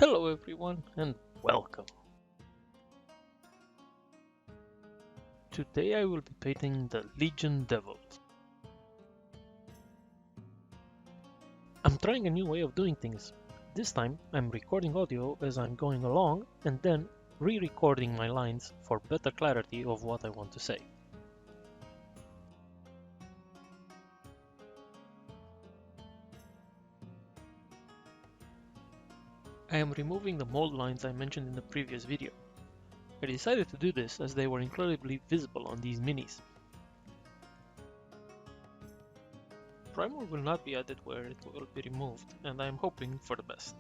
Hello everyone and welcome. Today I will be painting the Legion Devils. I'm trying a new way of doing things. This time I'm recording audio as I'm going along and then re-recording my lines for better clarity of what I want to say. I am removing the mold lines I mentioned in the previous video. I decided to do this as they were incredibly visible on these minis. Primer will not be added where it will be removed, and I am hoping for the best.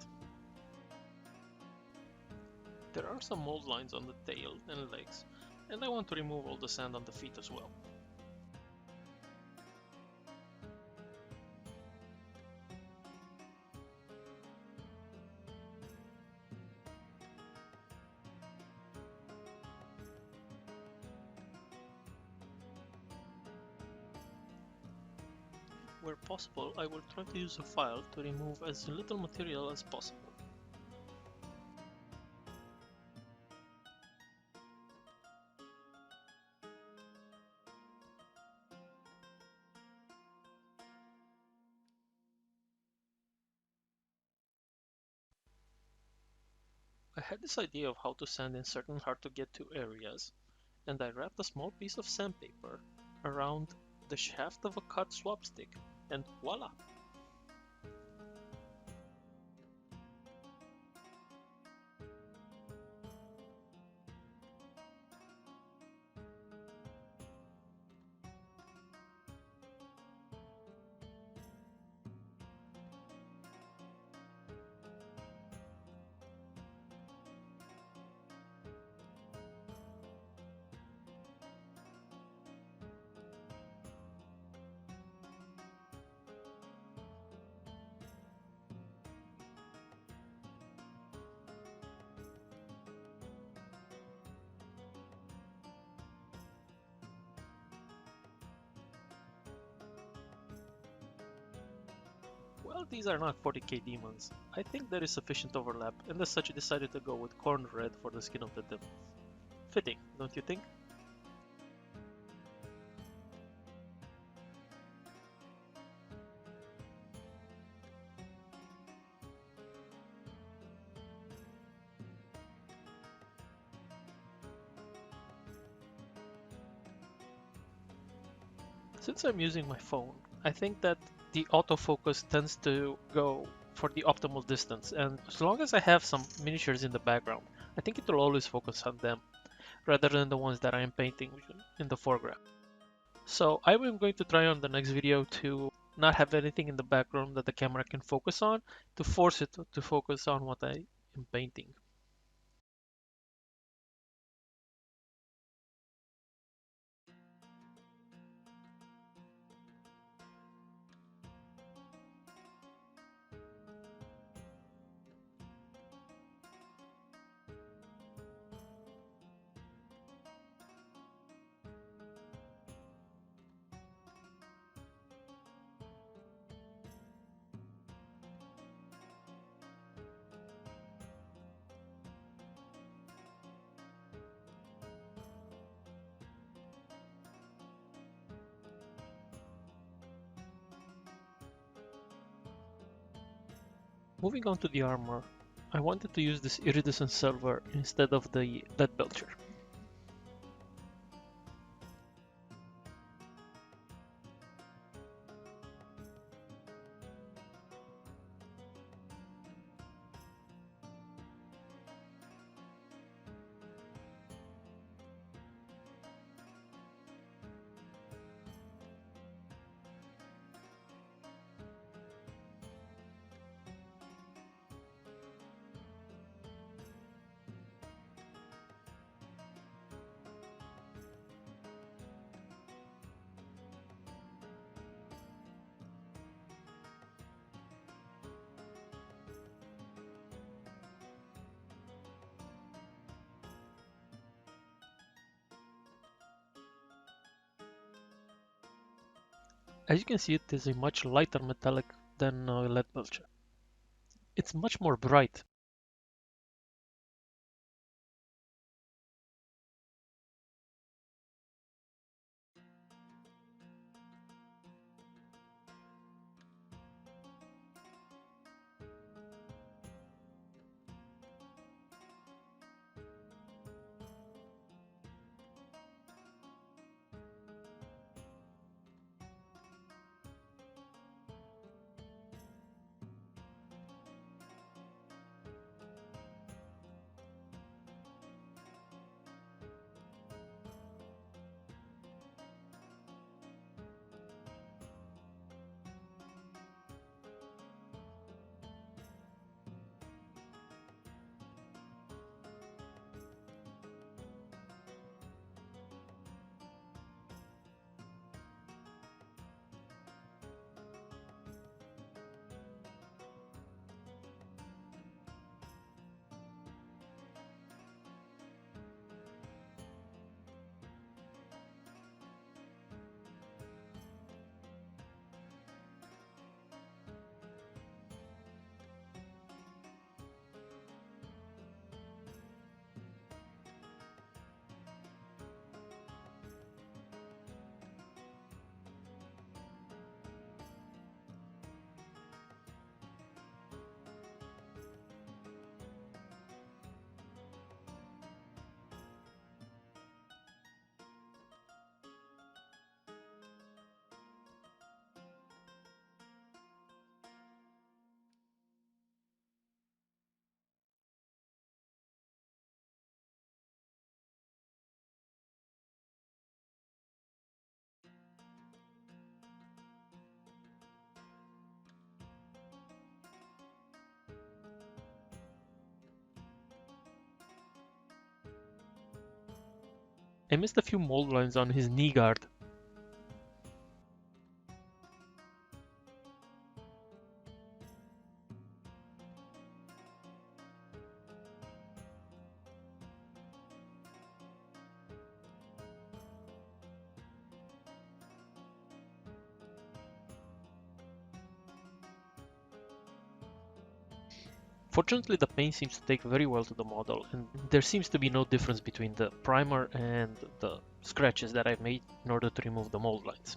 There are some mold lines on the tail and legs, and I want to remove all the sand on the feet as well. Where possible, I will try to use a file to remove as little material as possible. I had this idea of how to sand in certain hard to get to areas, and I wrapped a small piece of sandpaper around the shaft of a cut swap stick, and voila! Well, these are not 40k demons. I think there is sufficient overlap, and as such I decided to go with corn red for the skin of the devils. Fitting, don't you think? Since I'm using my phone, I think that the autofocus tends to go for the optimal distance, and as long as I have some miniatures in the background, I think it will always focus on them, rather than the ones that I am painting in the foreground. So I am going to try on the next video to not have anything in the background that the camera can focus on, to force it to focus on what I am painting. Moving on to the armor, I wanted to use this iridescent silver instead of the lead belcher. As you can see, it is a much lighter metallic than lead belcher. It's much more bright. I missed a few mold lines on his knee guard. Fortunately, the paint seems to take very well to the model, and there seems to be no difference between the primer and the scratches that I've made in order to remove the mold lines.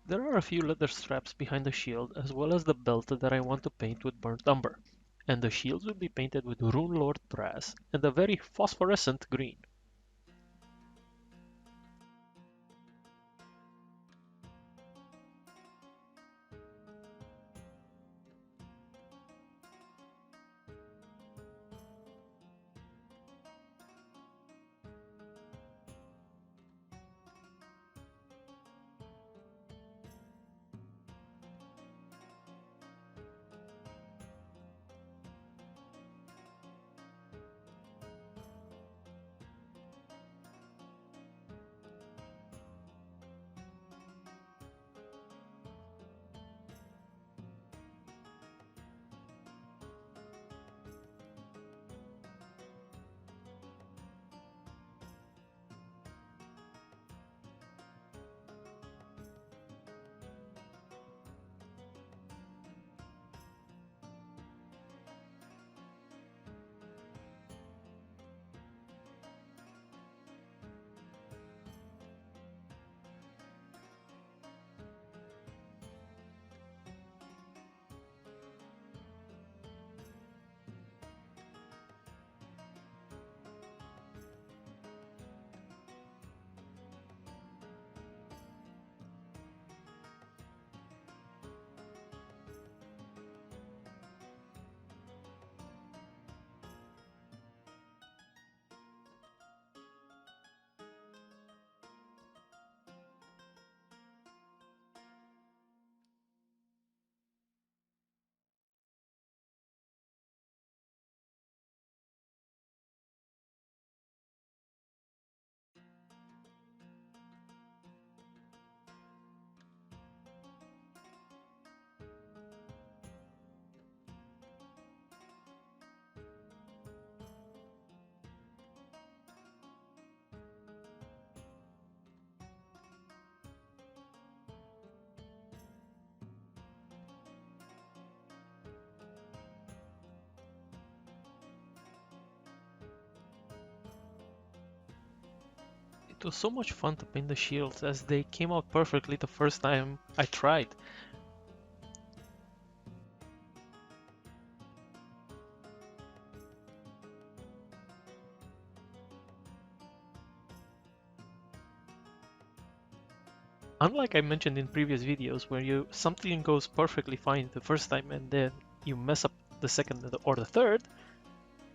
There are a few leather straps behind the shield, as well as the belt that I want to paint with burnt umber, and the shields will be painted with Rune Lord brass and a very phosphorescent green. It was so much fun to paint the shields as they came out perfectly the first time I tried. Unlike I mentioned in previous videos where something goes perfectly fine the first time and then you mess up the second or the third,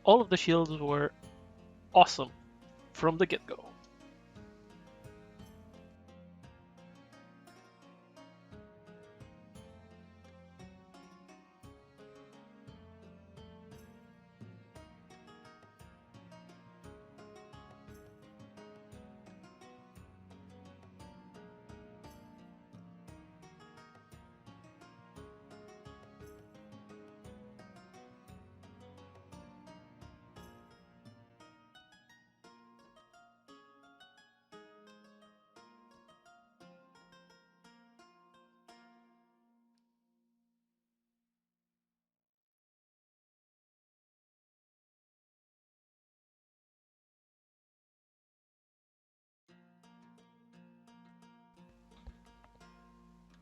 all of the shields were awesome from the get-go.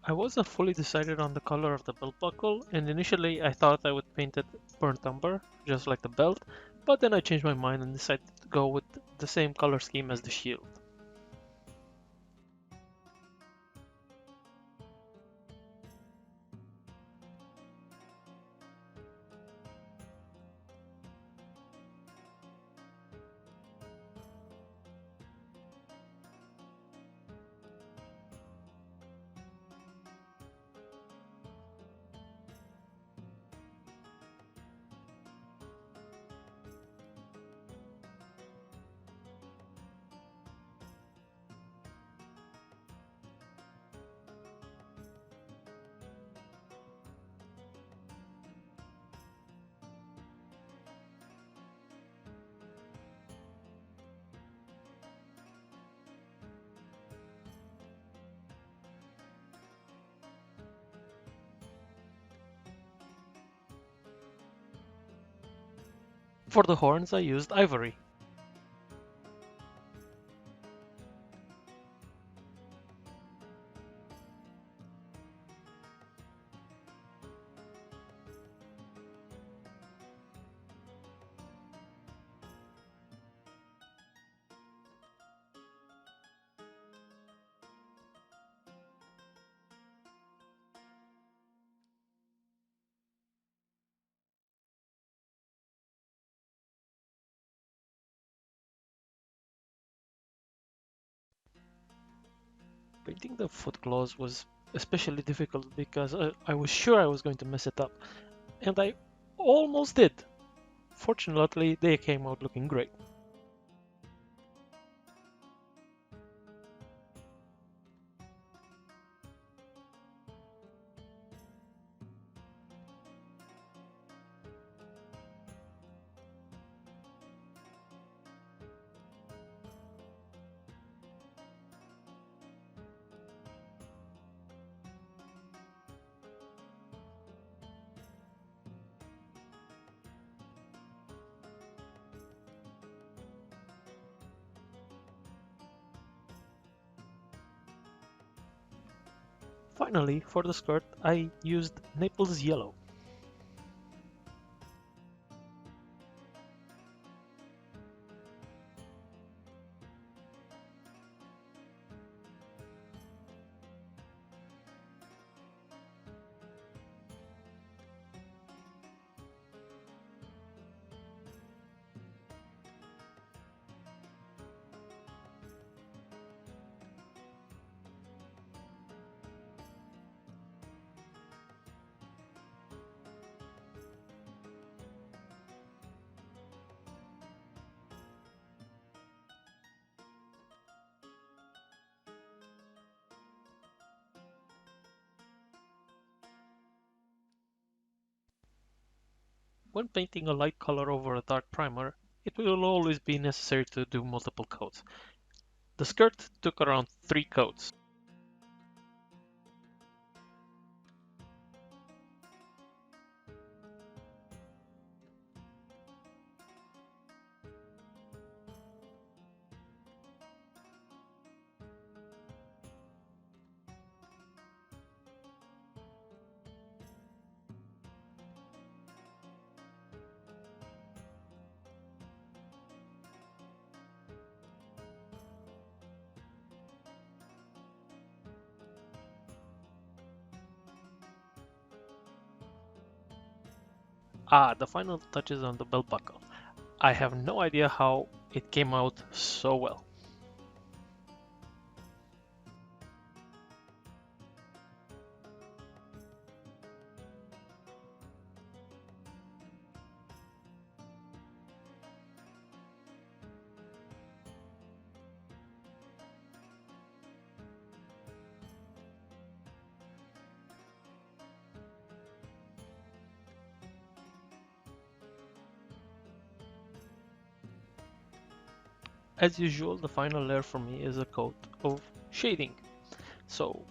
I wasn't fully decided on the color of the belt buckle, and initially I thought I would paint it burnt umber, just like the belt, but then I changed my mind and decided to go with the same color scheme as the shield. For the horns I used ivory. Painting the foot claws was especially difficult because I was sure I was going to mess it up, and I almost did. Fortunately, they came out looking great. Finally, for the skirt, I used Naples yellow. When painting a light color over a dark primer, it will always be necessary to do multiple coats. The skirt took around 3 coats. The final touches on the belt buckle. I have no idea how it came out so well. As usual, the final layer for me is a coat of shading. So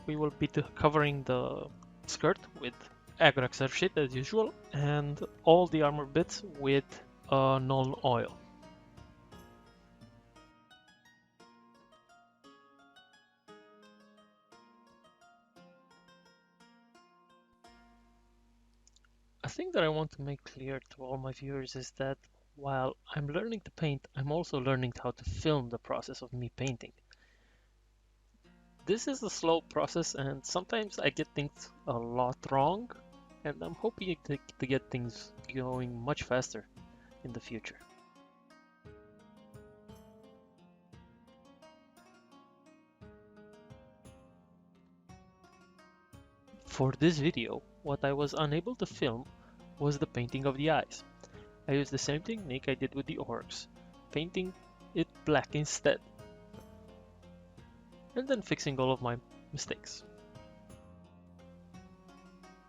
we will be covering the skirt with Agrax sheet as usual, and all the armor bits with null oil. A thing that I want to make clear to all my viewers is that while I'm learning to paint, I'm also learning how to film the process of me painting. This is a slow process and sometimes I get things a lot wrong, and I'm hoping to get things going much faster in the future. For this video, what I was unable to film was the painting of the eyes. I used the same technique I did with the orcs, painting it black instead, and then fixing all of my mistakes.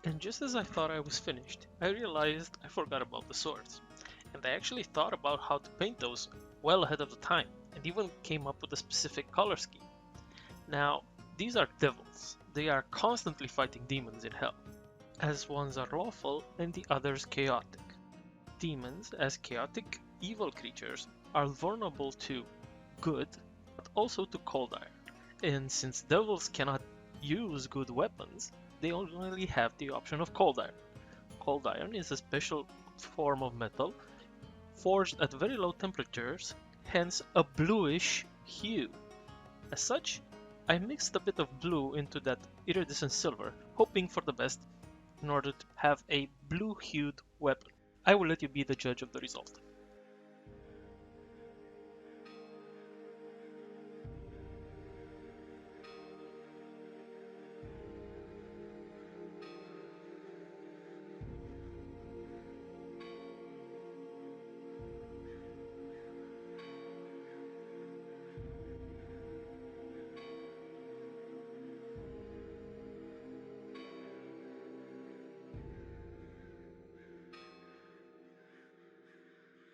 And just as I thought I was finished, I realized I forgot about the swords. And I actually thought about how to paint those well ahead of the time, and even came up with a specific color scheme. Now, these are devils. They are constantly fighting demons in hell, as ones are lawful and the others chaotic. Demons, as chaotic, evil creatures, are vulnerable to good, but also to cold iron. And since devils cannot use good weapons, they only have the option of cold iron. Cold iron is a special form of metal forged at very low temperatures, hence a bluish hue. As such, I mixed a bit of blue into that iridescent silver, hoping for the best in order to have a blue-hued weapon. I will let you be the judge of the result.